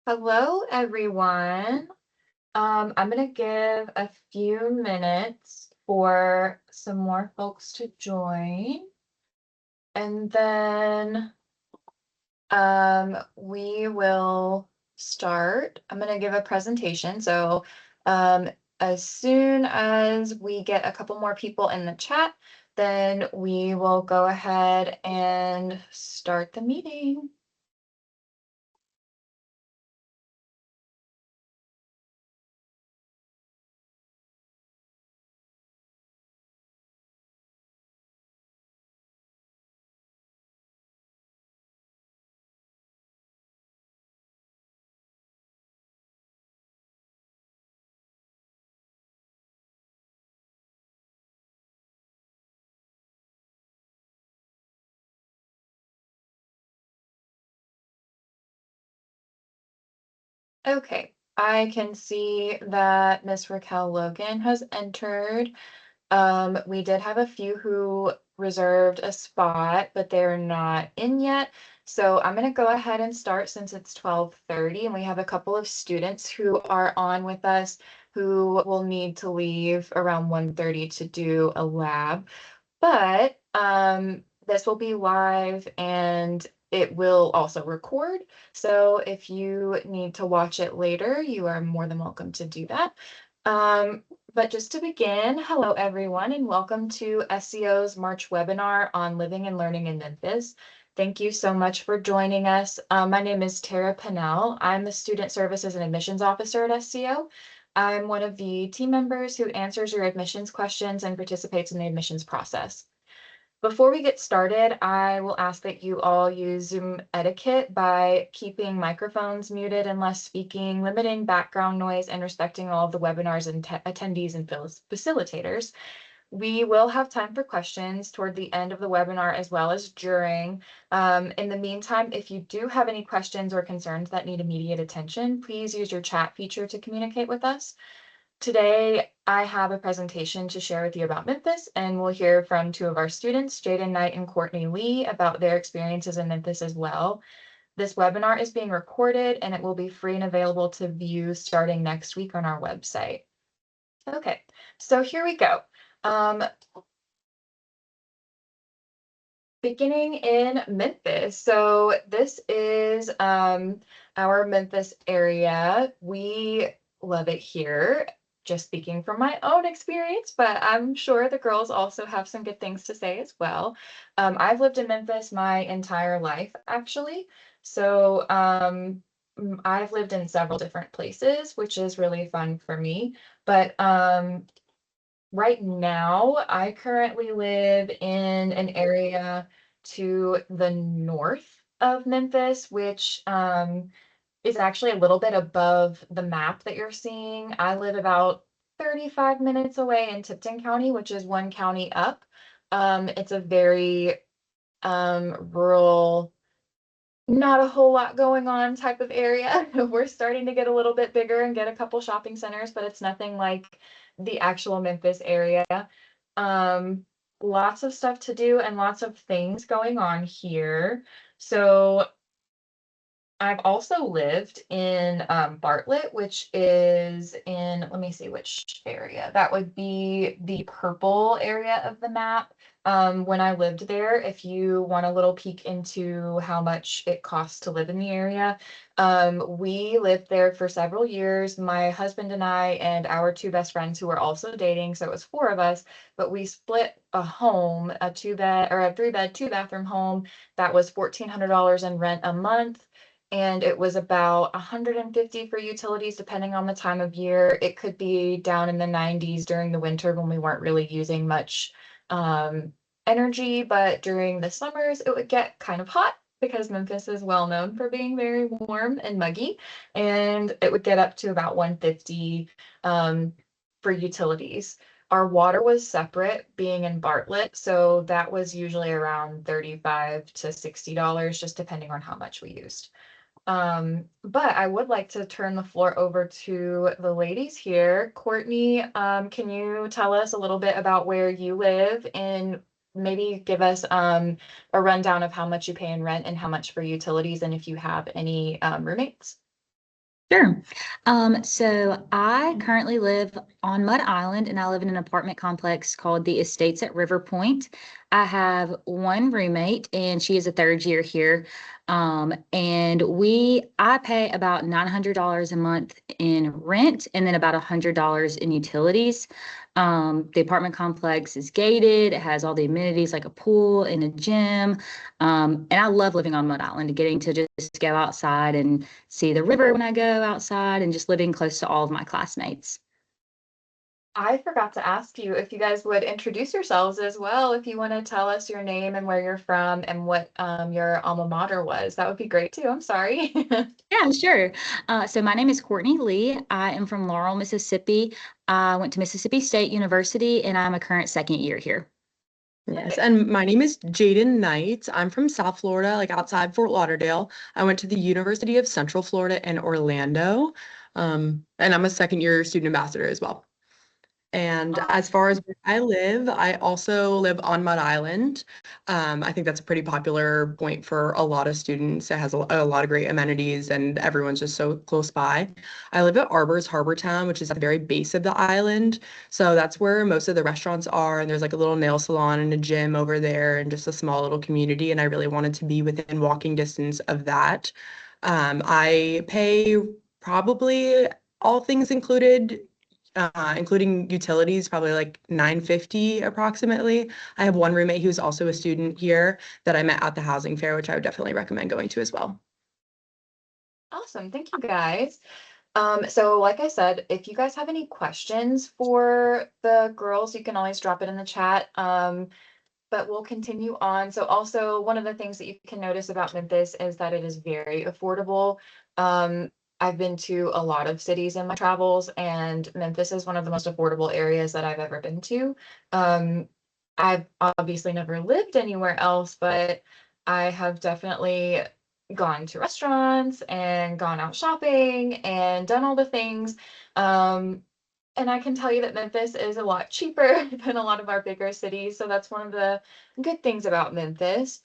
Hello, everyone. I'm going to give a few minutes for some more folks to join, and then we will start. I'm going to give a presentation. So, um, as soon as we get a couple more people in the chat, then we will go ahead and start the meeting. Okay, I can see that Miss Raquel Logan has entered. We did have a few who reserved a spot, but they're not in yet. So I'm going to go ahead and start since it's 12:30 and we have a couple of students who are on with us who will need to leave around 1:30 to do a lab. But this will be live and it will also record. So if you need to watch it later, you are more than welcome to do that. Um, but just to begin, hello everyone, and welcome to SCO's March webinar on living and learning in Memphis. Thank you so much for joining us. My name is Tara Pinnell. I'm the Student Services and Admissions Officer at SCO. I'm one of the team members who answers your admissions questions and participates in the admissions process. Before we get started, I will ask that you all use Zoom etiquette by keeping microphones muted unless speaking, limiting background noise, and respecting all of the webinars and attendees and facilitators. We will have time for questions toward the end of the webinar as well as during. In the meantime, if you do have any questions or concerns that need immediate attention, please use your chat feature to communicate with us. Today, I have a presentation to share with you about Memphis, and we'll hear from two of our students, Jaden Knight and Courtney Lee, about their experiences in Memphis as well. This webinar is being recorded and it will be free and available to view starting next week on our website. Okay, so here we go. Beginning in Memphis. So this is our Memphis area. We love it here. Just speaking from my own experience, but I'm sure the girls also have some good things to say as well. I've lived in Memphis my entire life, actually. So I've lived in several different places, which is really fun for me. But right now, I currently live in an area to the north of Memphis, which is actually a little bit above the map that you're seeing. I live about 35 minutes away in Tipton County, which is one county up. It's a very rural, not a whole lot going on type of area. We're starting to get a little bit bigger and get a couple shopping centers, but it's nothing like the actual Memphis area. Um, Lots of stuff to do and lots of things going on here. So I've also lived in Bartlett, which is in, let me see which area. That would be the purple area of the map. When I lived there, if you want a little peek into how much it costs to live in the area, we lived there for several years. My husband and I and our two best friends who were also dating, so it was four of us, but we split a home, a two-bed or a three-bed, two-bathroom home that was $1,400 in rent a month, and it was about 150 for utilities depending on the time of year. It could be down in the 90s during the winter when we weren't really using much energy, but during the summers it would get kind of hot because Memphis is well known for being very warm and muggy, and it would get up to about 150 for utilities. Our water was separate being in Bartlett, so that was usually around $35 to $60, just depending on how much we used. But I would like to turn the floor over to the ladies here. Courtney, can you tell us a little bit about where you live and maybe give us a rundown of how much you pay in rent and how much for utilities and if you have any roommates? Sure. So I currently live on Mud Island and I live in an apartment complex called the Estates at River Point. I have one roommate and she is a third year here. I pay about $900 a month in rent and then about $100 in utilities. The apartment complex is gated. It has all the amenities like a pool and a gym. And I love living on Mud Island, getting to just go outside and see the river when I go outside and just living close to all of my classmates. I forgot to ask you if you guys would introduce yourselves as well. If you want to tell us your name and where you're from and what your alma mater was, that would be great too. I'm sorry. Yeah, sure. So my name is Courtney Lee. I am from Laurel, Mississippi. I went to Mississippi State University and I'm a current second year here. Yes, Okay. and my name is Jaden Knight. I'm from South Florida, like outside Fort Lauderdale. I went to the University of Central Florida in Orlando, and I'm a second year student ambassador as well. And as far as where I live, I also live on Mud Island. I think that's a pretty popular point for a lot of students. It has a lot of great amenities and everyone's just so close by. I live at Arbor's Harbor Town, which is at the very base of the island. So that's where most of the restaurants are. And there's like a little nail salon and a gym over there and just a small little community. And I really wanted to be within walking distance of that. I pay probably all things included including utilities, probably like 950 approximately. I have one roommate who's also a student here that I met at the housing fair, which I would definitely recommend going to as well. Awesome. Thank you guys. So like I said, if you guys have any questions for the girls, you can always drop it in the chat. But we'll continue on. So also one of the things that you can notice about Memphis is that it is very affordable. I've been to a lot of cities in my travels, and Memphis is one of the most affordable areas that I've ever been to. Um, I've obviously never lived anywhere else, but I have definitely gone to restaurants and gone out shopping and done all the things. Um, and I can tell you that Memphis is a lot cheaper than a lot of our bigger cities. So that's one of the good things about Memphis.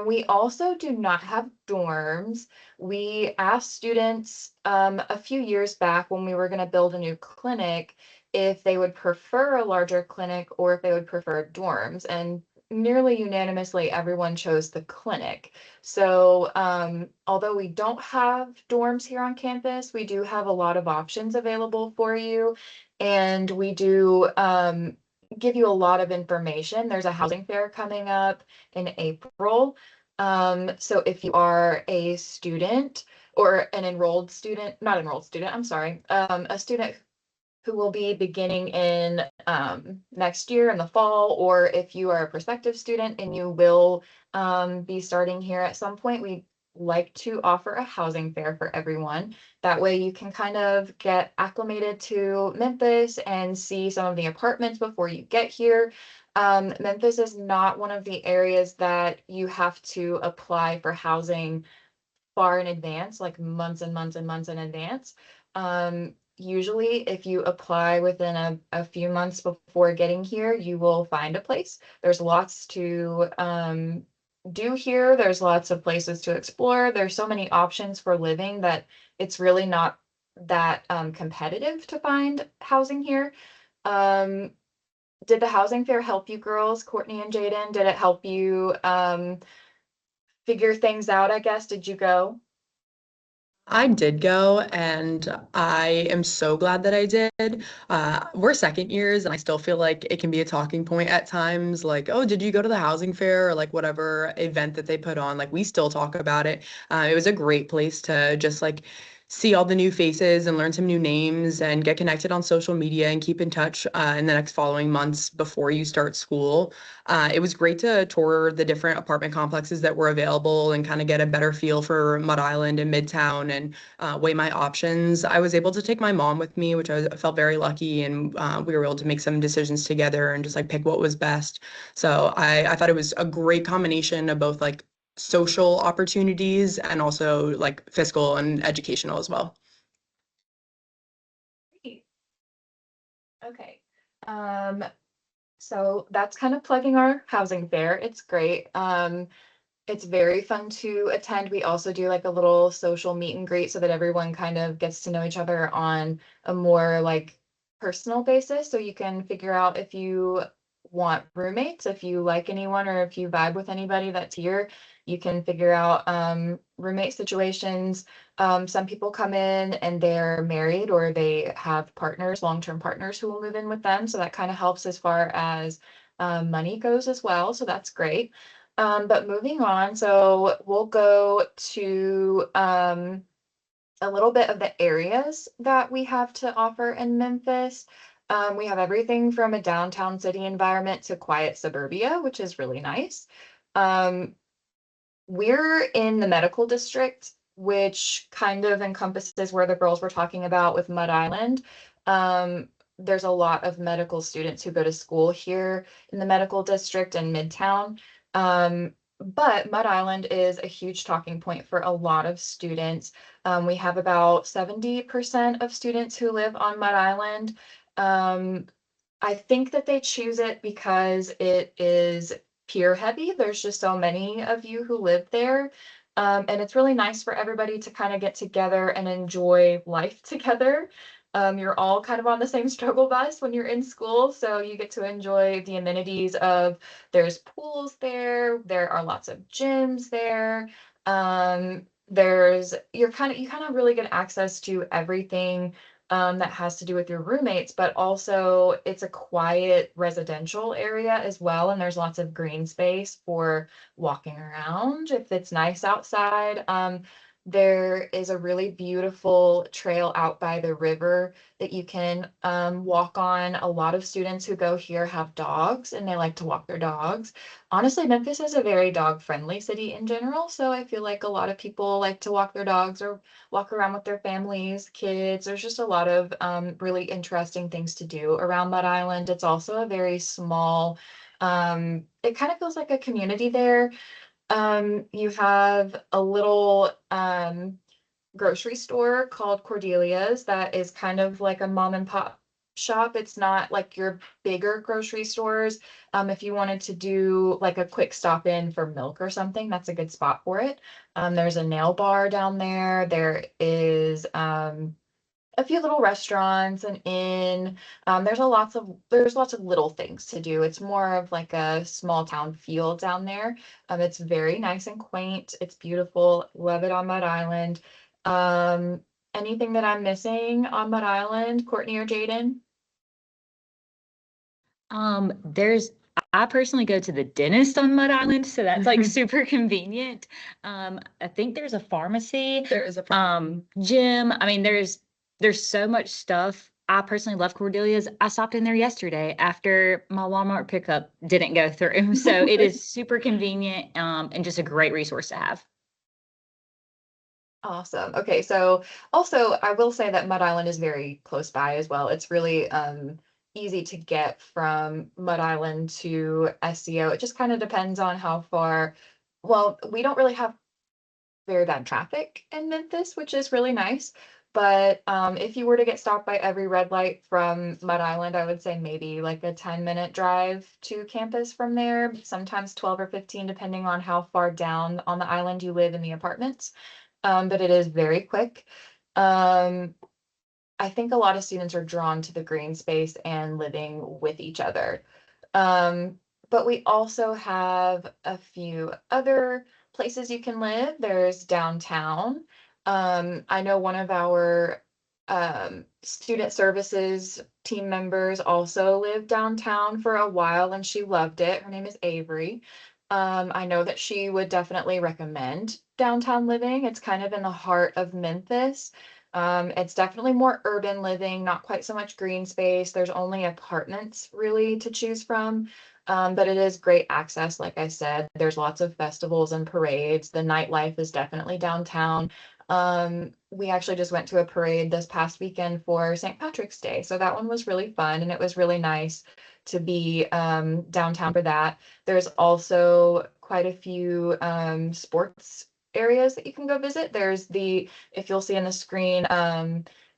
We also do not have dorms. We asked students a few years back when we were going to build a new clinic if they would prefer a larger clinic or if they would prefer dorms. And nearly unanimously, everyone chose the clinic. So, although we don't have dorms here on campus, we do have a lot of options available for you. And we do give you a lot of information. There's a housing fair coming up in April. So if you are a student or an enrolled student, not enrolled student, I'm sorry, a student who will be beginning in next year in the fall, or if you are a prospective student and you will be starting here at some point, we like to offer a housing fair for everyone. That way you can kind of get acclimated to Memphis and see some of the apartments before you get here. Memphis is not one of the areas that you have to apply for housing far in advance, like months and months and months in advance. Usually, if you apply within a few months before getting here, you will find a place. There's lots to do here. There's lots of places to explore. There's so many options for living that it's really not that competitive to find housing here. Um, did the housing fair help you girls, Courtney and Jaden? Did it help you figure things out, I guess? Did you go? I did go, and I am so glad that I did. We're second years, and I still feel like it can be a talking point at times. Like, oh, did you go to the housing fair or like whatever event that they put on? Like, we still talk about it. It was a great place to just like see all the new faces and learn some new names and get connected on social media and keep in touch in the next following months before you start school. It was great to tour the different apartment complexes that were available and kind of get a better feel for Mud Island and Midtown and weigh my options. I was able to take my mom with me, which I felt very lucky, and we were able to make some decisions together and just like pick what was best. So I thought it was a great combination of both like social opportunities and also like fiscal and educational as well. Great. Okay. Um, so that's kind of plugging our housing fair. It's great. It's very fun to attend. We also do like a little social meet and greet so that everyone kind of gets to know each other on a more like personal basis. So you can figure out if you want roommates, if you like anyone, or if you vibe with anybody that's here. You can figure out roommate situations. Some people come in and they're married or they have partners, long-term partners who will move in with them. So that kind of helps as far as money goes as well. So that's great. But moving on, so we'll go to a little bit of the areas that we have to offer in Memphis. We have everything from a downtown city environment to quiet suburbia, which is really nice. Um, we're in the medical district, which kind of encompasses where the girls were talking about with Mud Island. There's a lot of medical students who go to school here in the medical district in Midtown. But Mud Island is a huge talking point for a lot of students. We have about 70% of students who live on Mud Island. Um, I think that they choose it because it is peer heavy. There's just so many of you who live there. And it's really nice for everybody to kind of get together and enjoy life together. You're all kind of on the same struggle bus when you're in school, so you get to enjoy the amenities of there's pools there, there are lots of gyms there. There's you kind of really get access to everything that has to do with your roommates, but also it's a quiet residential area as well. And there's lots of green space for walking around if it's nice outside. There is a really beautiful trail out by the river that you can walk on. A lot of students who go here have dogs and they like to walk their dogs. Honestly, Memphis is a very dog friendly city in general. So I feel like a lot of people like to walk their dogs or walk around with their families, kids. There's just a lot of really interesting things to do around Mud Island. It's also a very small, it kind of feels like a community there. You have a little grocery store called Cordelia's that is kind of like a mom and pop shop. It's not like your bigger grocery stores. If you wanted to do like a quick stop in for milk or something, that's a good spot for it. There's a nail bar down there. There is a few little restaurants, an inn. There's lots of little things to do. It's more of like a small town feel down there. It's very nice and quaint. It's beautiful. Love it on Mud Island. Um, anything that I'm missing on Mud Island, Courtney or Jaden? There's I personally go to the dentist on Mud Island, so that's like super convenient. I think there's a pharmacy, There is a gym. I mean, there's so much stuff. I personally love Cordelia's. I stopped in there yesterday after my Walmart pickup didn't go through. So it is super convenient, and just a great resource to have. Awesome. Okay, so also I will say that Mud Island is very close by as well. It's really easy to get from Mud Island to SCO. It just kind of depends on how far. Well, we don't really have very bad traffic in Memphis, which is really nice. But if you were to get stopped by every red light from Mud Island, I would say maybe like a 10-minute drive to campus from there, sometimes 12 or 15, depending on how far down on the island you live in the apartments. But it is very quick. Um, I think a lot of students are drawn to the green space and living with each other. Um, but we also have a few other places you can live. There's downtown. I know one of our student services team members also lived downtown for a while and she loved it. Her name is Avery. I know that she would definitely recommend downtown living. It's kind of in the heart of Memphis. It's definitely more urban living, not quite so much green space. There's only apartments really to choose from. But it is great access, like I said. There's lots of festivals and parades. The nightlife is definitely downtown. We actually just went to a parade this past weekend for St. Patrick's Day. So that one was really fun and it was really nice to be downtown for that. There's also quite a few sports areas that you can go visit. If you'll see on the screen,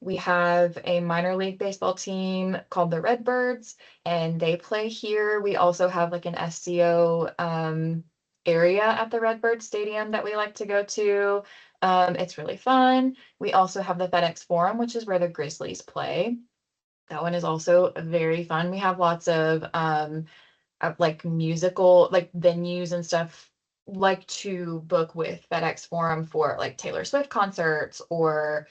we have a minor league baseball team called the Redbirds, and they play here. We also have like an SCO area at the Redbird Stadium that we like to go to. It's really fun. We also have the FedEx Forum, which is where the Grizzlies play. That one is also very fun. We have lots of like musical like venues and stuff like to book with FedEx Forum for like Taylor Swift concerts, or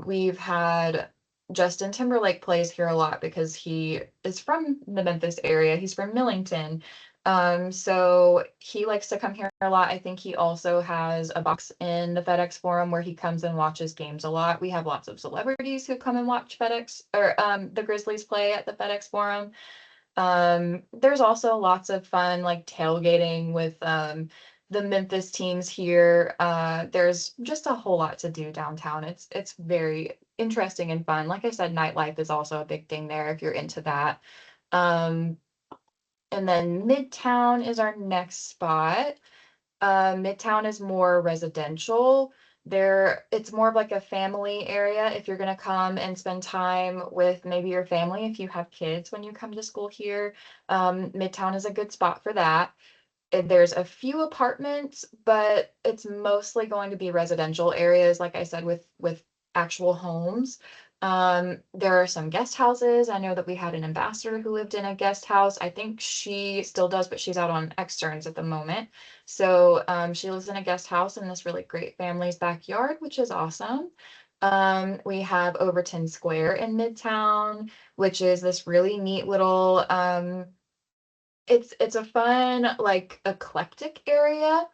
we've had Justin Timberlake plays here a lot because he is from the Memphis area. He's from Millington. So he likes to come here a lot. I think he also has a box in the FedEx Forum where he comes and watches games a lot. We have lots of celebrities who come and watch FedEx or the Grizzlies play at the FedEx Forum. There's also lots of fun like tailgating with the Memphis teams here. There's just a whole lot to do downtown. It's very interesting and fun. Like I said, nightlife is also a big thing there if you're into that. Um, and then Midtown is our next spot. Midtown is more residential. It's more of like a family area if you're gonna come and spend time with maybe your family if you have kids when you come to school here. Midtown is a good spot for that. There's a few apartments, but it's mostly going to be residential areas, like I said, with actual homes. There are some guest houses. I know that we had an ambassador who lived in a guest house. I think she still does, but she's out on externs at the moment. So she lives in a guest house in this really great family's backyard, which is awesome. We have Overton Square in Midtown, which is this really neat little it's a fun, like, eclectic area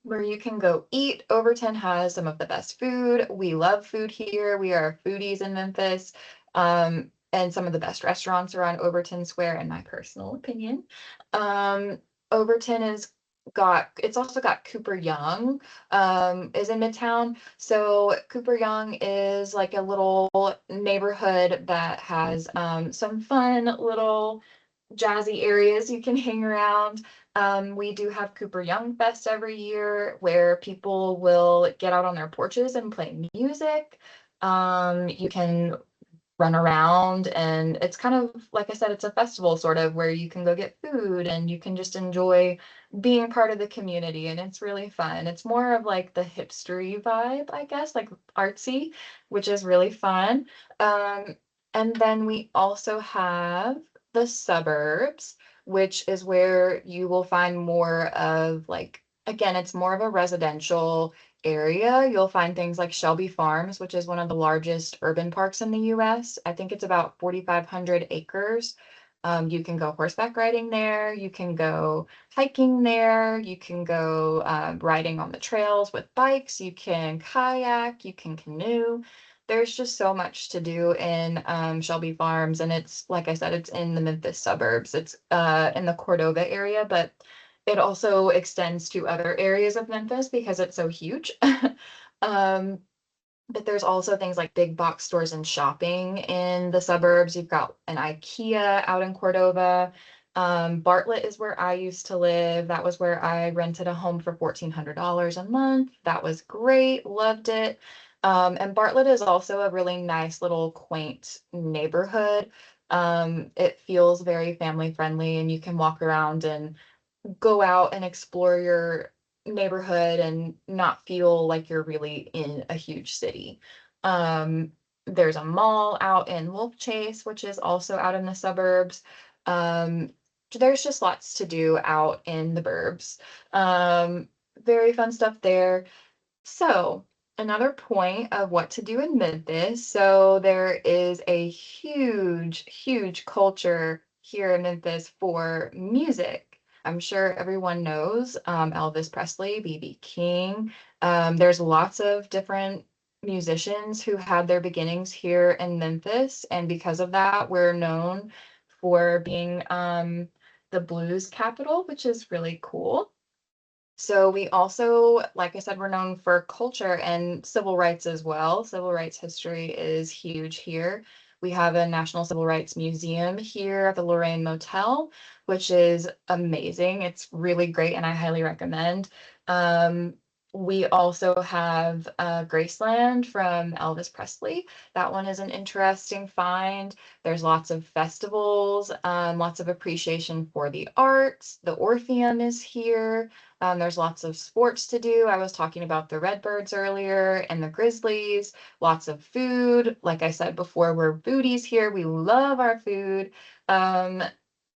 where you can go eat. Overton has some of the best food. We love food here. We are foodies in Memphis. And some of the best restaurants are on Overton Square, in my personal opinion. Um, Overton it's also got Cooper Young, is in Midtown. So Cooper Young is like a little neighborhood that has some fun little jazzy areas you can hang around. We do have Cooper Young Fest every year where people will get out on their porches and play music. You can run around, and it's kind of like I said, it's a festival sort of where you can go get food and you can just enjoy being part of the community, and it's really fun. It's more of like the hipstery vibe, I guess, like artsy, which is really fun. And then we also have the suburbs, which is where you will find more of like, again, it's more of a residential area. You'll find things like Shelby Farms, which is one of the largest urban parks in the US. I think it's about 4,500 acres. You can go horseback riding there. You can go hiking there. You can go riding on the trails with bikes. You can kayak. You can canoe. There's just so much to do in Shelby Farms, and it's like I said, it's in the Memphis suburbs. It's in the Cordova area, but it also extends to other areas of Memphis because it's so huge. Um, but there's also things like big box stores and shopping in the suburbs. You've got an IKEA out in Cordova. Bartlett is where I used to live. That was where I rented a home for $1,400 a month. That was great, loved it. And Bartlett is also a really nice little quaint neighborhood. It feels very family friendly, and you can walk around and go out and explore your neighborhood and not feel like you're really in a huge city. Um, there's a mall out in Wolf Chase, which is also out in the suburbs. Um, there's just lots to do out in the burbs. Very fun stuff there. So, another point of what to do in Memphis. So, there is a huge, huge culture here in Memphis for music. I'm sure everyone knows Elvis Presley, B.B. King. There's lots of different musicians who had their beginnings here in Memphis. And because of that, we're known for being the blues capital, which is really cool. So we also, like I said, we're known for culture and civil rights as well. Civil rights history is huge here. We have a National Civil Rights Museum here at the Lorraine Motel, which is amazing. It's really great and I highly recommend. Um, We also have Graceland from Elvis Presley. That one is an interesting find. There's lots of festivals, lots of appreciation for the arts. The Orpheum is here. There's lots of sports to do. I was talking about the Redbirds earlier and the Grizzlies. Lots of food. Like I said before, we're foodies here. We love our food. Um,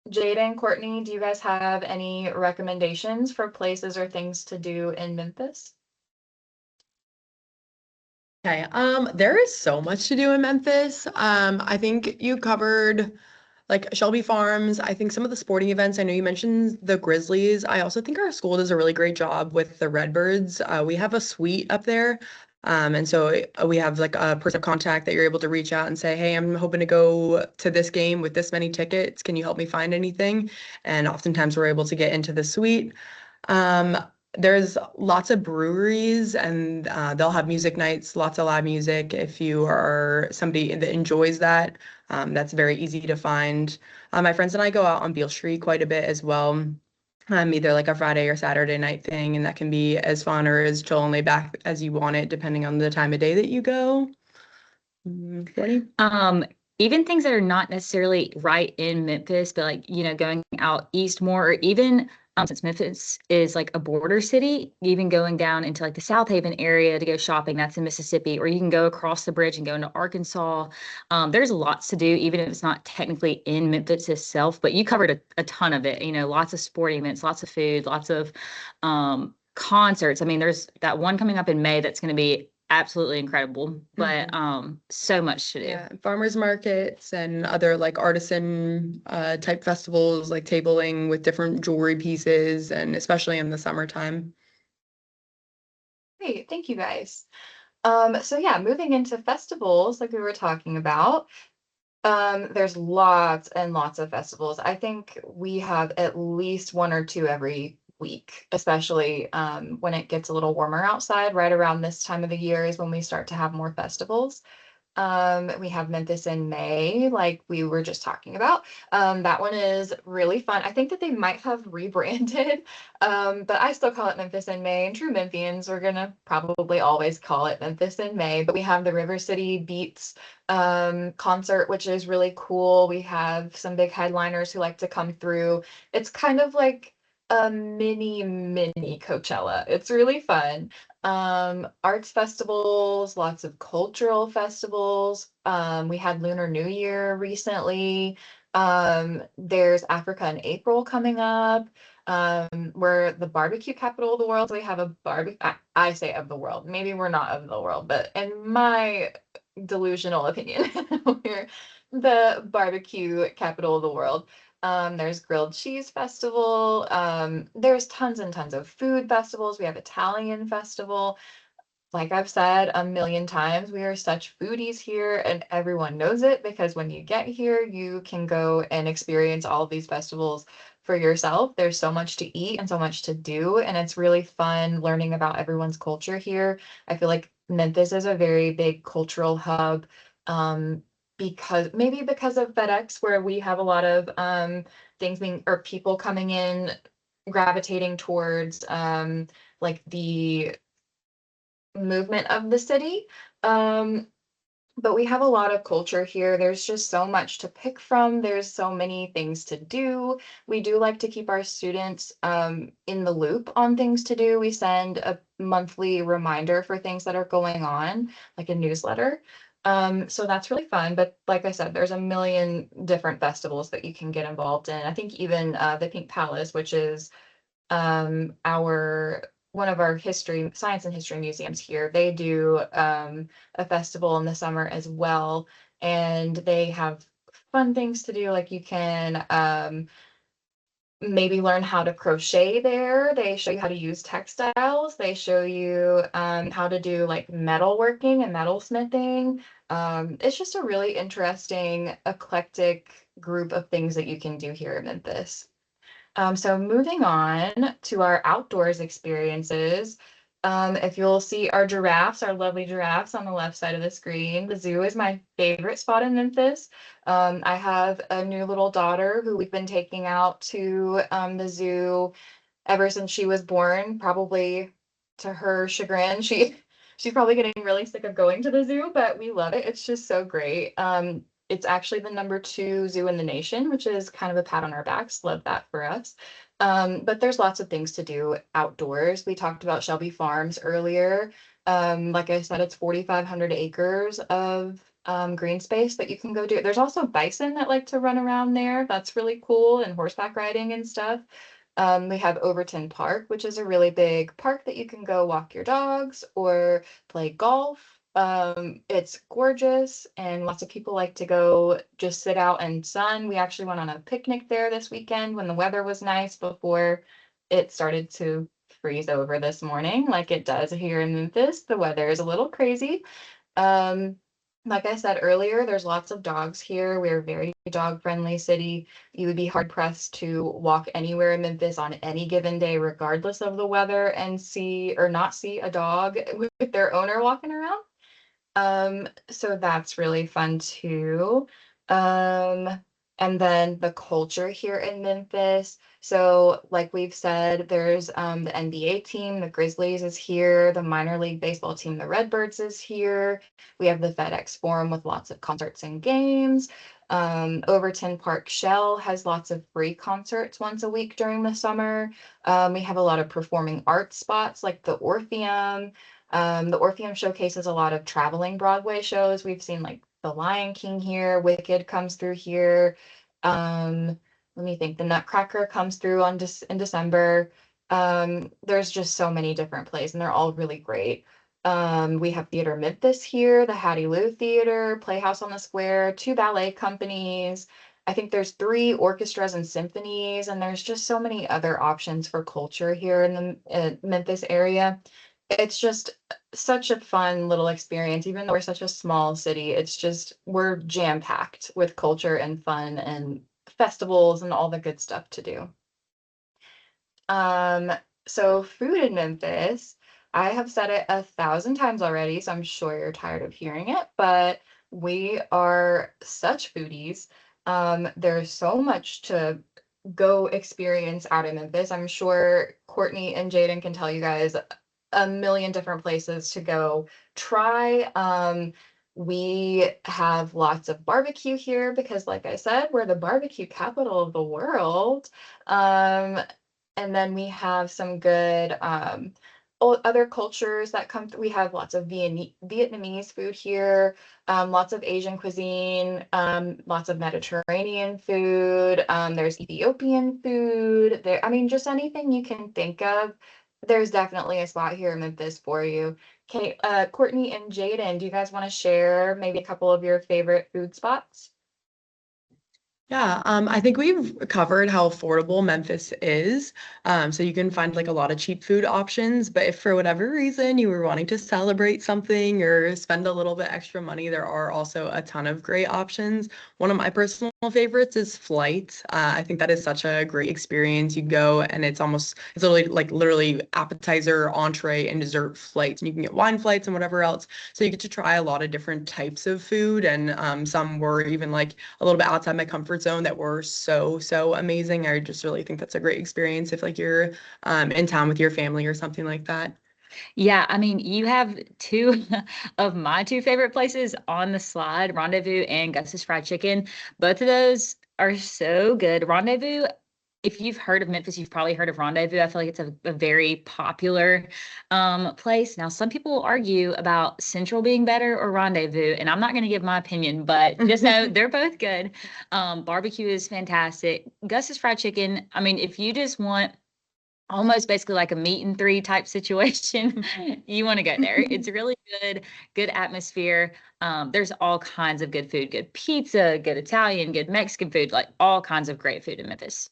Jada and Courtney, do you guys have any recommendations for places or things to do in Memphis? Okay, there is so much to do in Memphis. I think you covered like Shelby Farms. I think some of the sporting events, I know you mentioned the Grizzlies. I also think our school does a really great job with the Redbirds. We have a suite up there. And so we have like a person of contact that you're able to reach out and say, hey, I'm hoping to go to this game with this many tickets. Can you help me find anything? And oftentimes we're able to get into the suite. Um, there's lots of breweries and they'll have music nights, lots of live music. If you are somebody that enjoys that, that's very easy to find. My friends and I go out on Beale Street quite a bit as well. Either like a Friday or Saturday night thing, and that can be as fun or as chill and laid back as you want it, depending on the time of day that you go. Courtney? Even things that are not necessarily right in Memphis, but like, going out east more, or even since Memphis is like a border city, even going down into like the South Haven area to go shopping, that's in Mississippi, or you can go across the bridge and go into Arkansas. There's lots to do, even if it's not technically in Memphis itself, but you covered a ton of it, lots of sporting events, lots of food, lots of concerts. I mean, there's that one coming up in May that's going to be absolutely incredible, but so much to do. Yeah, farmers markets and other like artisan type festivals, like tabling with different jewelry pieces, and especially in the summertime. Great, thank you guys. So yeah, moving into festivals like we were talking about, there's lots and lots of festivals. I think we have at least one or two every week, especially when it gets a little warmer outside. Right around this time of the year is when we start to have more festivals. We have Memphis in May, like we were just talking about. That one is really fun. I think that they might have rebranded, but I still call it Memphis in May. And true Memphians, we're gonna probably always call it Memphis in May. But we have the River City Beats concert, which is really cool. We have some big headliners who like to come through. It's kind of like a mini Coachella. It's really fun. Arts festivals, lots of cultural festivals. We had Lunar New Year recently. There's Africa in April coming up. We're the barbecue capital of the world. So we have a barbecue, I say of the world. Maybe we're not of the world, but in my delusional opinion, we're the barbecue capital of the world. There's Grilled Cheese Festival. There's tons and tons of food festivals. We have Italian Festival. Like I've said a million times, we are such foodies here, and everyone knows it because when you get here, you can go and experience all of these festivals for yourself. There's so much to eat and so much to do, and it's really fun learning about everyone's culture here. I feel like Memphis is a very big cultural hub, because of FedEx, where we have a lot of things being or people coming in, gravitating towards like the movement of the city. Um, but we have a lot of culture here. There's just so much to pick from. There's so many things to do. We do like to keep our students in the loop on things to do. We send a monthly reminder for things that are going on, like a newsletter. So that's really fun. But like I said, there's a million different festivals that you can get involved in. I think even the Pink Palace, which is our one of our science and history museums here, they do a festival in the summer as well, and they have fun things to do. Like you can maybe learn how to crochet there. They show you how to use textiles. They show you how to do like metalworking and metalsmithing. It's just a really interesting, eclectic group of things that you can do here in Memphis. So moving on to our outdoors experiences, if you'll see our giraffes, our lovely giraffes on the left side of the screen, the zoo is my favorite spot in Memphis. I have a new little daughter who we've been taking out to the zoo ever since she was born, probably to her chagrin, she's probably getting really sick of going to the zoo, but we love it. It's just so great. It's actually the #2 zoo in the nation, which is kind of a pat on our backs. Love that for us. But there's lots of things to do outdoors. We talked about Shelby Farms earlier. Like I said, it's 4,500 acres of green space that you can go do. There's also bison that like to run around there. That's really cool, and horseback riding and stuff. We have Overton Park, which is a really big park that you can go walk your dogs or play golf. It's gorgeous, and lots of people like to go just sit out and sun. We actually went on a picnic there this weekend when the weather was nice before it started to freeze over this morning, like it does here in Memphis. The weather is a little crazy. Um, like I said earlier, there's lots of dogs here. We're a very dog-friendly city. You would be hard-pressed to walk anywhere in Memphis on any given day, regardless of the weather, and see or not see a dog with their owner walking around. So that's really fun too. Um, and then the culture here in Memphis. So, like we've said, there's the NBA team, the Grizzlies is here, the minor league baseball team, the Redbirds is here. We have the FedEx Forum with lots of concerts and games. Overton Park Shell has lots of free concerts once a week during the summer. We have a lot of performing arts spots like the Orpheum. The Orpheum showcases a lot of traveling Broadway shows. We've seen like The Lion King here, Wicked comes through here. Um, Let me think. The Nutcracker comes through in December. There's just so many different plays, and they're all really great. We have Theater Memphis here, the Hattie Lou Theater, Playhouse on the Square, 2 ballet companies. I think there's 3 orchestras and symphonies, and there's just so many other options for culture here in the Memphis area. It's just such a fun little experience, even though we're such a small city. It's just we're jam-packed with culture and fun and festivals and all the good stuff to do. Um, so food in Memphis, I have said it 1,000 times already, so I'm sure you're tired of hearing it, but we are such foodies. There's so much to go experience out in Memphis. I'm sure Courtney and Jaden can tell you guys a million different places to go try. We have lots of barbecue here because, like I said, we're the barbecue capital of the world. Um, and then we have some good other cultures that come through. We have lots of Vietnamese food here, lots of Asian cuisine, lots of Mediterranean food. There's Ethiopian food. There, I mean, just anything you can think of. There's definitely a spot here in Memphis for you. Okay, Courtney and Jaden, do you guys want to share maybe a couple of your favorite food spots? Yeah, I think we've covered how affordable Memphis is. So you can find like a lot of cheap food options, but if for whatever reason you were wanting to celebrate something or spend a little bit extra money, there are also a ton of great options. One of my personal favorites is Flight. I think that is such a great experience. You go and it's literally appetizer, entree, and dessert flights, and you can get wine flights and whatever else. So you get to try a lot of different types of food, and some were even like a little bit outside my comfort zone that were so amazing. I just really think that's a great experience if like you're in town with your family or something like that. Yeah, I mean, you have two of my two favorite places on the slide, Rendezvous and Gus's Fried Chicken. Both of those are so good. Rendezvous, if you've heard of Memphis, you've probably heard of Rendezvous. I feel like it's a very popular place. Now, some people argue about Central being better or Rendezvous, and I'm not going to give my opinion, but just know they're both good. Barbecue is fantastic. Gus's Fried Chicken, I mean, if you just want almost basically like a meet and three type situation, you want to go there. It's really good atmosphere. There's all kinds of good food, good pizza, good Italian, good Mexican food, like all kinds of great food in Memphis.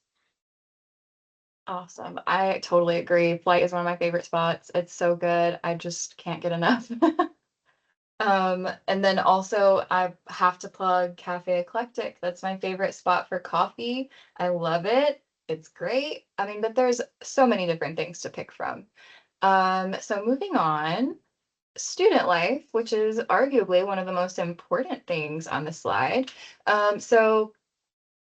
Awesome. I totally agree. Flight is one of my favorite spots. It's so good. I just can't get enough. And then also I have to plug Cafe Eclectic. That's my favorite spot for coffee. I love it. It's great. I mean, but there's so many different things to pick from. So moving on, student life, which is arguably one of the most important things on the slide. So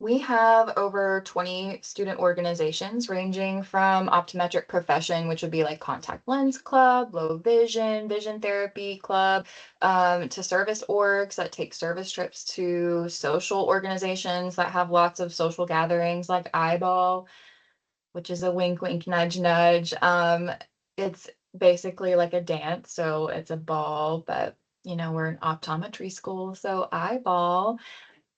We have over 20 student organizations ranging from optometric profession, which would be like contact lens club, low vision, vision therapy club, to service orgs that take service trips to social organizations that have lots of social gatherings like Eyeball, which is a wink, wink, nudge, nudge. It's basically like a dance, so it's a ball, but we're an optometry school, so Eyeball.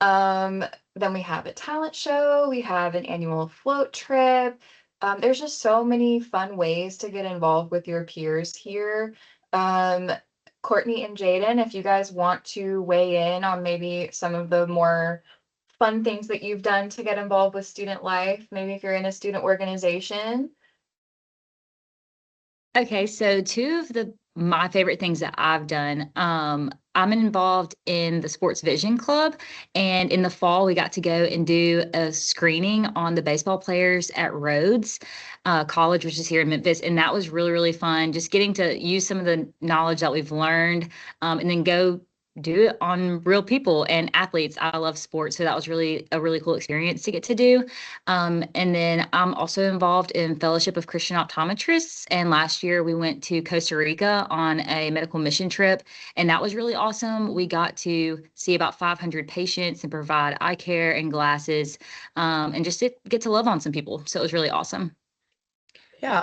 Um, then we have a talent show, we have an annual float trip. There's just so many fun ways to get involved with your peers here. Um, Courtney and Jaden, if you guys want to weigh in on maybe some of the more fun things that you've done to get involved with student life, maybe if you're in a student organization. Okay, so two of my favorite things that I've done. I'm involved in the Sports Vision Club, and in the fall we got to go and do a screening on the baseball players at Rhodes College, which is here in Memphis, and that was really really fun. Just getting to use some of the knowledge that we've learned, and then go do it on real people and athletes. I love sports, so that was really a really cool experience to get to do. And then I'm also involved in Fellowship of Christian Optometrists. And last year we went to Costa Rica on a medical mission trip, and that was really awesome. We got to see about 500 patients and provide eye care and glasses, and just to get to love on some people. So it was really awesome. Yeah,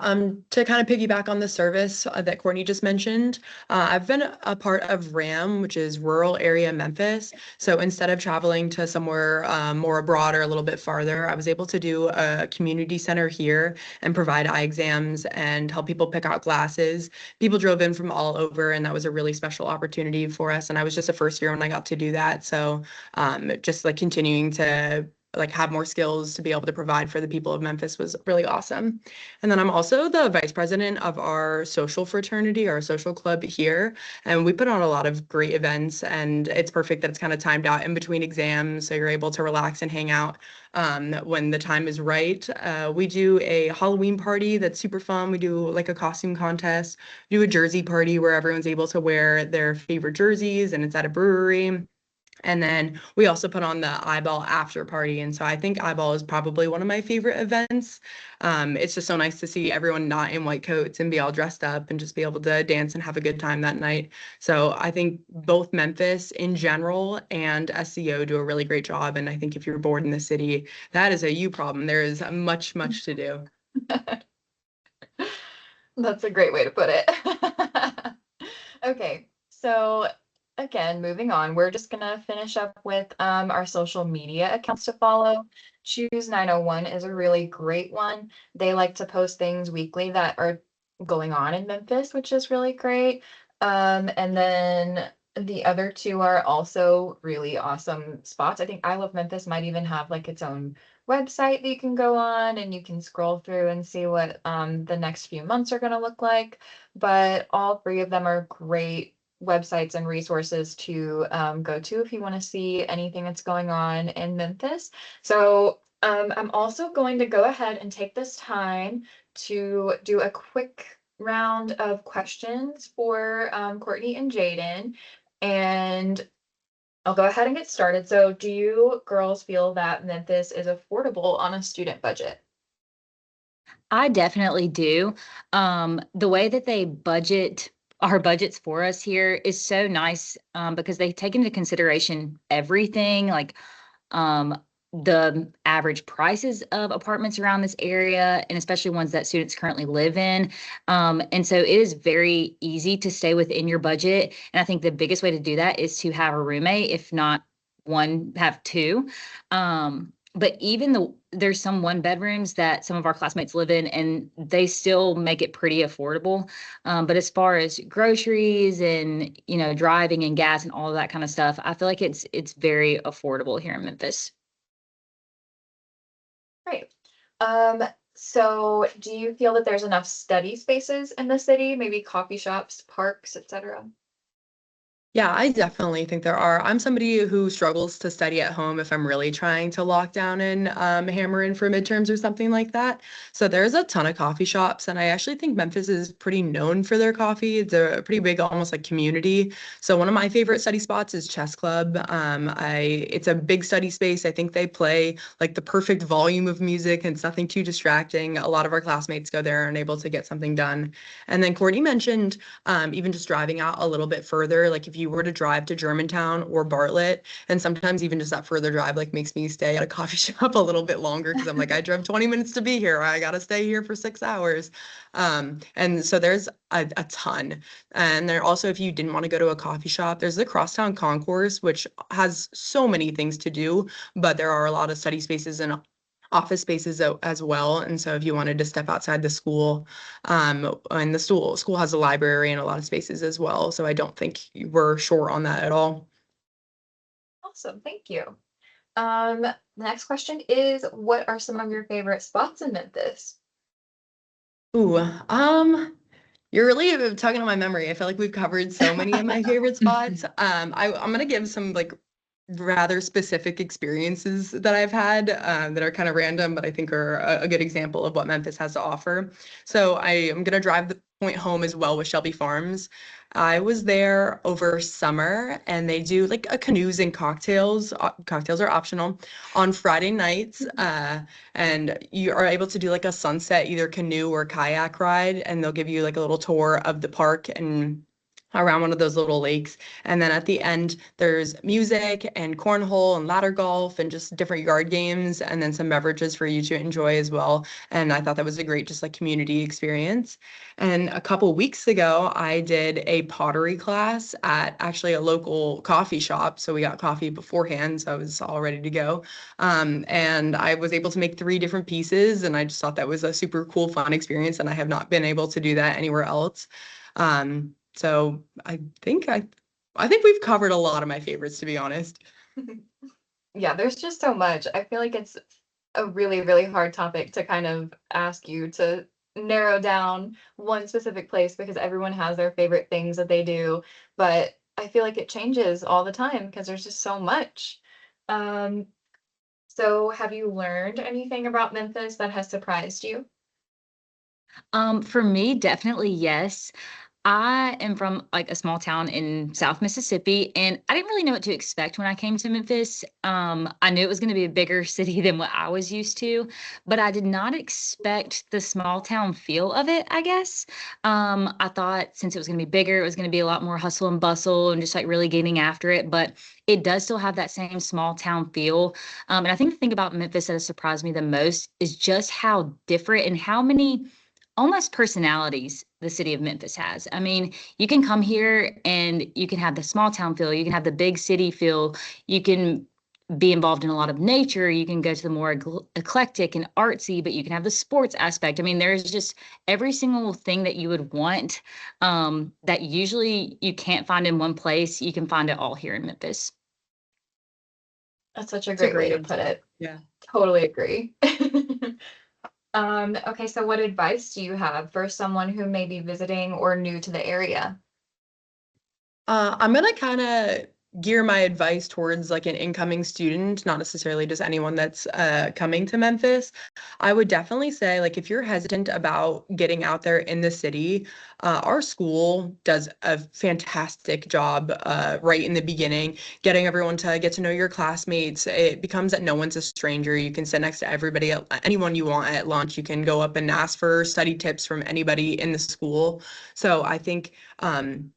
to kind of piggyback on the service that Courtney just mentioned, I've been a part of RAM, which is rural area Memphis. So instead of traveling to somewhere more abroad or a little bit farther, I was able to do a community center here and provide eye exams and help people pick out glasses. People drove in from all over, and that was a really special opportunity for us. And I was just a first year when I got to do that. So just like continuing to like have more skills to be able to provide for the people of Memphis was really awesome. And then I'm also the vice president of our social fraternity, our social club here. And we put on a lot of great events, and it's perfect that it's kind of timed out in between exams. So you're able to relax and hang out when the time is right. We do a Halloween party that's super fun. We do like a costume contest, we do a jersey party where everyone's able to wear their favorite jerseys, and it's at a brewery. And then we also put on the Eyeball after party. And so I think Eyeball is probably one of my favorite events. It's just so nice to see everyone not in white coats and be all dressed up and just be able to dance and have a good time that night. So I think both Memphis in general and SCO do a really great job. And I think if you're bored in the city, that is a you problem. There is much, much to do. That's a great way to put it. Okay, so again, moving on, we're just gonna finish up with our social media accounts to follow. Choose 901 is a really great one. They like to post things weekly that are going on in Memphis, which is really great. And then the other two are also really awesome spots. I think I Love Memphis might even have like its own website that you can go on and you can scroll through and see what the next few months are going to look like. But all three of them are great websites and resources to go to if you want to see anything that's going on in Memphis. So I'm also going to go ahead and take this time to do a quick round of questions for Courtney and Jaden. And I'll go ahead and get started. So, do you girls feel that Memphis is affordable on a student budget? I definitely do. The way that they budget our budgets for us here is so nice, because they take into consideration everything, like um, the average prices of apartments around this area, and especially ones that students currently live in. And so it is very easy to stay within your budget. And I think the biggest way to do that is to have a roommate, if not one, have two. But even there's some one bedrooms that some of our classmates live in, and they still make it pretty affordable. But as far as groceries and driving and gas and all of that kind of stuff, I feel like it's very affordable here in Memphis. Right. Um, so do you feel that there's enough study spaces in the city, maybe coffee shops, parks, etc.? Yeah, I definitely think there are. I'm somebody who struggles to study at home if I'm really trying to lock down and hammer in for midterms or something like that. So there's a ton of coffee shops, and I actually think Memphis is pretty known for their coffee. It's a pretty big, almost like community. So one of my favorite study spots is Chess Club. It's a big study space. I think they play like the perfect volume of music, and it's nothing too distracting. A lot of our classmates go there and able to get something done. And then Courtney mentioned even just driving out a little bit further, like if you were to drive to Germantown or Bartlett, and sometimes even just that further drive like makes me stay at a coffee shop a little bit longer because I'm like, I drove 20 minutes to be here. I gotta stay here for 6 hours. And so there's a ton. And there also, if you didn't want to go to a coffee shop, there's the Crosstown Concourse, which has so many things to do, but there are a lot of study spaces and office spaces as well. And so if you wanted to step outside the school, and the school has a library and a lot of spaces as well. So I don't think we're short on that at all. Awesome, thank you. The next question is, what are some of your favorite spots in Memphis? Ooh, you're really tugging on my memory. I feel like we've covered so many of my favorite spots. I'm gonna give some like rather specific experiences that I've had that are kind of random, but I think are a good example of what Memphis has to offer. So I am gonna drive the point home as well with Shelby Farms. I was there over summer, and they do like a canoes and cocktails. Cocktails are optional on Friday nights. And you are able to do like a sunset, either canoe or kayak ride, and they'll give you like a little tour of the park and around one of those little lakes. And then at the end, there's music and cornhole and ladder golf and just different yard games, and then some beverages for you to enjoy as well. And I thought that was a great just like community experience. And a couple weeks ago, I did a pottery class at actually a local coffee shop. So we got coffee beforehand, so I was all ready to go. And I was able to make 3 different pieces, and I just thought that was a super cool, fun experience, and I have not been able to do that anywhere else. So I think we've covered a lot of my favorites, to be honest. Yeah, there's just so much. I feel like it's a really, really hard topic to kind of ask you to narrow down one specific place because everyone has their favorite things that they do. But I feel like it changes all the time because there's just so much. Um, so have you learned anything about Memphis that has surprised you? For me, definitely yes. I am from like a small town in South Mississippi, and I didn't really know what to expect when I came to Memphis. I knew it was going to be a bigger city than what I was used to, but I did not expect the small town feel of it, I guess. I thought since it was going to be bigger, it was going to be a lot more hustle and bustle and just like really getting after it, but it does still have that same small town feel. And I think the thing about Memphis that has surprised me the most is just how different and how many almost personalities the city of Memphis has. I mean, you can come here and you can have the small town feel, you can have the big city feel, you can be involved in a lot of nature, you can go to the more eclectic and artsy, but you can have the sports aspect. I mean, there's just every single thing that you would want that usually you can't find in one place, you can find it all here in Memphis. That's such a It's a great way great to put answer. it. Yeah. Totally agree. Okay, so what advice do you have for someone who may be visiting or new to the area? I'm gonna kind of gear my advice towards like an incoming student, not necessarily just anyone that's coming to Memphis. I would definitely say like if you're hesitant about getting out there in the city, our school does a fantastic job right in the beginning, getting everyone to get to know your classmates. It becomes that no one's a stranger. You can sit next to everybody, anyone you want at lunch. You can go up and ask for study tips from anybody in the school. So I think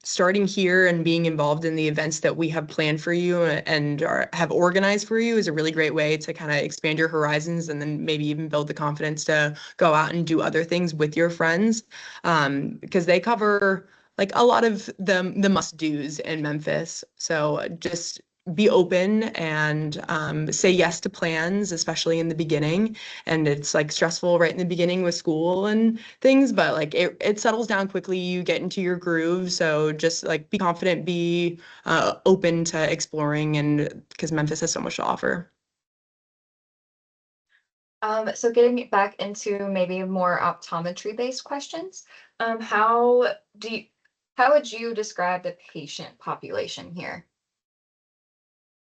starting here and being involved in the events that we have planned for you and have organized for you is a really great way to kind of expand your horizons and then maybe even build the confidence to go out and do other things with your friends, because they cover like a lot of the must-dos in Memphis. So just be open and say yes to plans, especially in the beginning. And it's like stressful right in the beginning with school and things, but like it settles down quickly. You get into your groove. So just like be confident, be open to exploring, and because Memphis has so much to offer. So getting back into maybe more optometry based questions, how do you How would you describe the patient population here?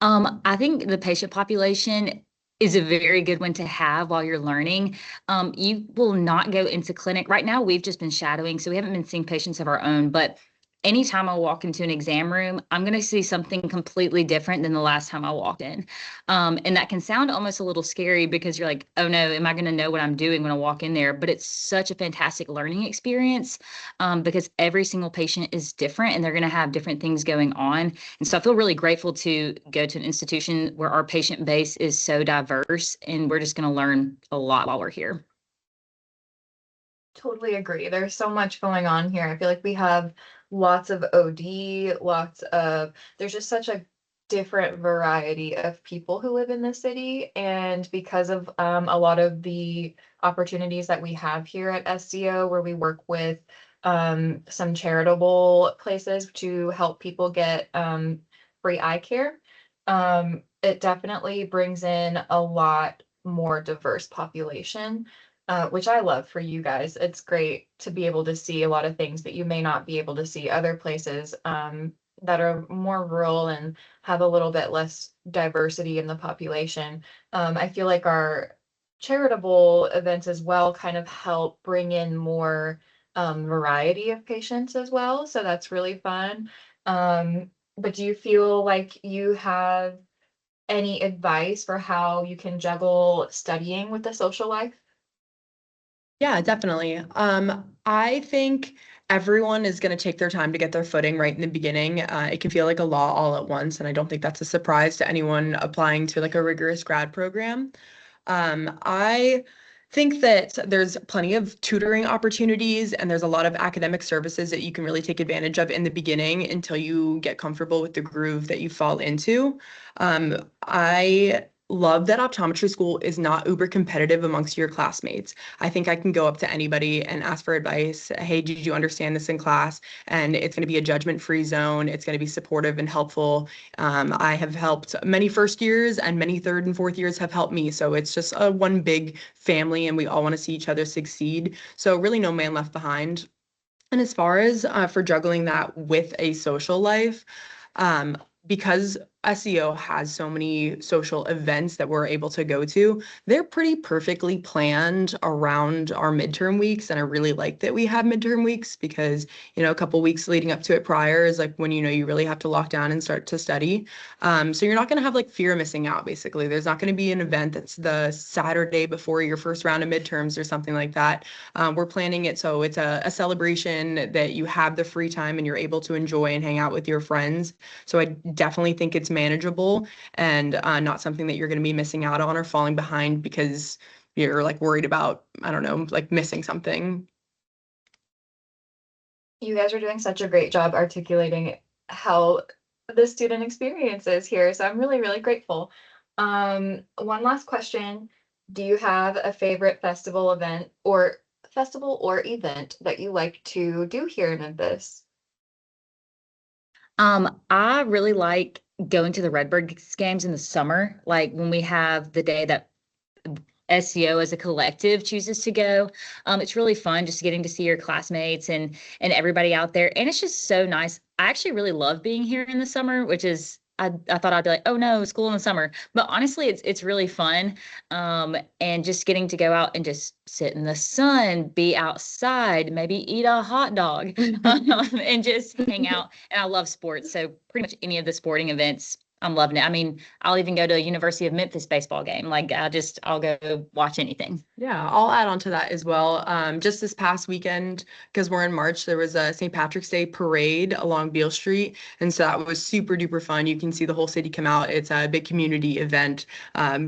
I think the patient population is a very good one to have while you're learning. You will not go into clinic. Right now, we've just been shadowing, so we haven't been seeing patients of our own. But anytime I walk into an exam room, I'm going to see something completely different than the last time I walked in. And that can sound almost a little scary because you're like, oh no, am I going to know what I'm doing when I walk in there? But it's such a fantastic learning experience because every single patient is different and they're going to have different things going on. And so I feel really grateful to go to an institution where our patient base is so diverse and we're just going to learn a lot while we're here. Totally agree. There's so much going on here. I feel like we have lots of OD, there's just such a different variety of people who live in the city. And because of a lot of the opportunities that we have here at SCO, where we work with some charitable places to help people get free eye care, it definitely brings in a lot more diverse population, which I love for you guys. It's great to be able to see a lot of things that you may not be able to see other places that are more rural and have a little bit less diversity in the population. I feel like our charitable events as well kind of help bring in more variety of patients as well. So that's really fun. But do you feel like you have any advice for how you can juggle studying with the social life? Yeah, definitely. I think everyone is going to take their time to get their footing right in the beginning. It can feel like a law all at once, and I don't think that's a surprise to anyone applying to like a rigorous grad program. I think that there's plenty of tutoring opportunities and there's a lot of academic services that you can really take advantage of in the beginning until you get comfortable with the groove that you fall into. I love that optometry school is not uber competitive amongst your classmates. I think I can go up to anybody and ask for advice. Hey, did you understand this in class? And it's going to be a judgment-free zone. It's going to be supportive and helpful. I have helped many first years and many third and fourth years have helped me. So it's just a one big family and we all want to see each other succeed. So really no man left behind. And as far as for juggling that with a social life, um, because SEO has so many social events that we're able to go to, they're pretty perfectly planned around our midterm weeks. And I really like that we have midterm weeks because, a couple weeks leading up to it prior is like when, you really have to lock down and start to study. So you're not going to have like fear of missing out, basically. There's not going to be an event that's the Saturday before your first round of midterms or something like that. We're planning it so it's a celebration that you have the free time and you're able to enjoy and hang out with your friends. So I definitely think it's manageable and not something that you're going to be missing out on or falling behind because you're like worried about, I don't know, like missing something. You guys are doing such a great job articulating how the student experience is here. So I'm really, really grateful. One last question. Do you have a favorite festival or event that you like to do here in Memphis? I really like going to the Redbirds games in the summer, like when we have the day that SEO as a collective chooses to go. It's really fun just getting to see your classmates and everybody out there. And it's just so nice. I actually really love being here in the summer, which is I thought I'd be like, oh no, school in the summer. But honestly, it's really fun. And just getting to go out and just sit in the sun, be outside, maybe eat a hot dog, and just hang out. And I love sports. So pretty much any of the sporting events, I'm loving it. I mean, I'll even go to a University of Memphis baseball game. Like I'll go watch anything. Yeah, I'll add on to that as well. Just this past weekend, because we're in March, there was a St. Patrick's Day parade along Beale Street. And so that was super duper fun. You can see the whole city come out. It's a big community event.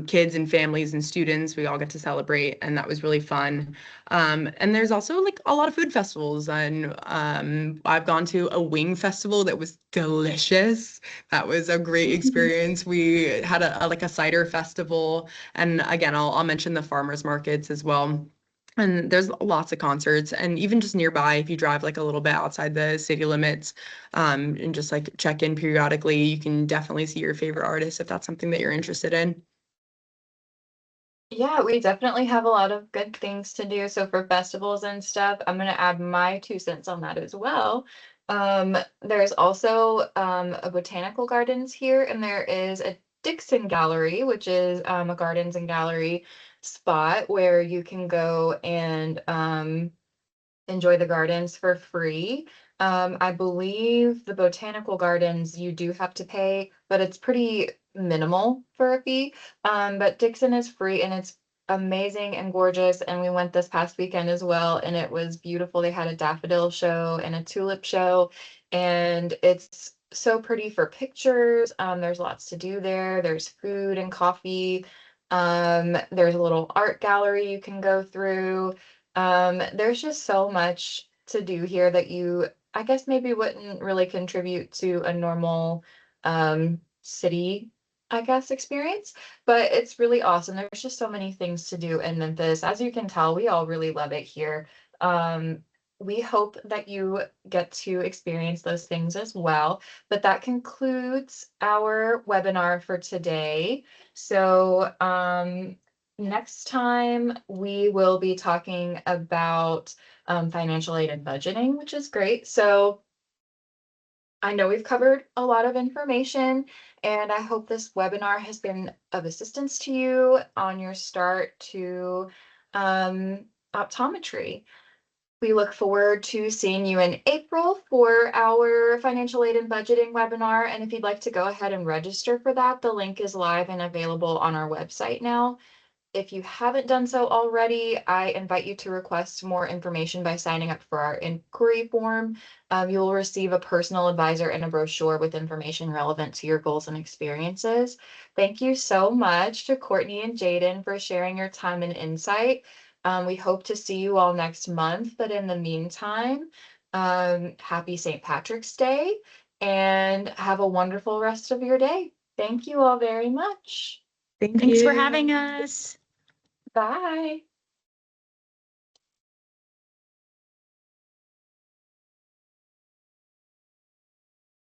Kids and families and students, we all get to celebrate, and that was really fun. And there's also like a lot of food festivals. And I've gone to a wing festival that was delicious. That was a great experience. We had like a cider festival. And again, I'll mention the farmers markets as well. And there's lots of concerts, and even just nearby, if you drive like a little bit outside the city limits, and just like check in periodically, you can definitely see your favorite artists if that's something that you're interested in. Yeah, we definitely have a lot of good things to do. So for festivals and stuff, I'm gonna add my 2 cents on that as well. There's also a botanical gardens here, and there is a Dixon Gallery, which is a gardens and gallery spot where you can go and enjoy the gardens for free. I believe the botanical gardens you do have to pay, but it's pretty minimal for a fee. But Dixon is free and it's amazing and gorgeous. And we went this past weekend as well, and it was beautiful. They had a daffodil show and a tulip show, and it's so pretty for pictures. There's lots to do there. There's food and coffee. There's a little art gallery you can go through. There's just so much to do here that you, I guess, maybe wouldn't really contribute to a normal city, I guess, experience, but it's really awesome. There's just so many things to do in Memphis. As you can tell, we all really love it here. We hope that you get to experience those things as well. But that concludes our webinar for today. So, next time, we will be talking about financial aid and budgeting, which is great. So I know we've covered a lot of information, and I hope this webinar has been of assistance to you on your start to optometry. We look forward to seeing you in April for our financial aid and budgeting webinar. And if you'd like to go ahead and register for that, the link is live and available on our website now. If you haven't done so already, I invite you to request more information by signing up for our inquiry form. You'll receive a personal advisor and a brochure with information relevant to your goals and experiences. Thank you so much to Courtney and Jaden for sharing your time and insight. We hope to see you all next month, but in the meantime, happy St. Patrick's Day and have a wonderful rest of your day. Thank you all very much. Thank Thanks you. for having us. Bye.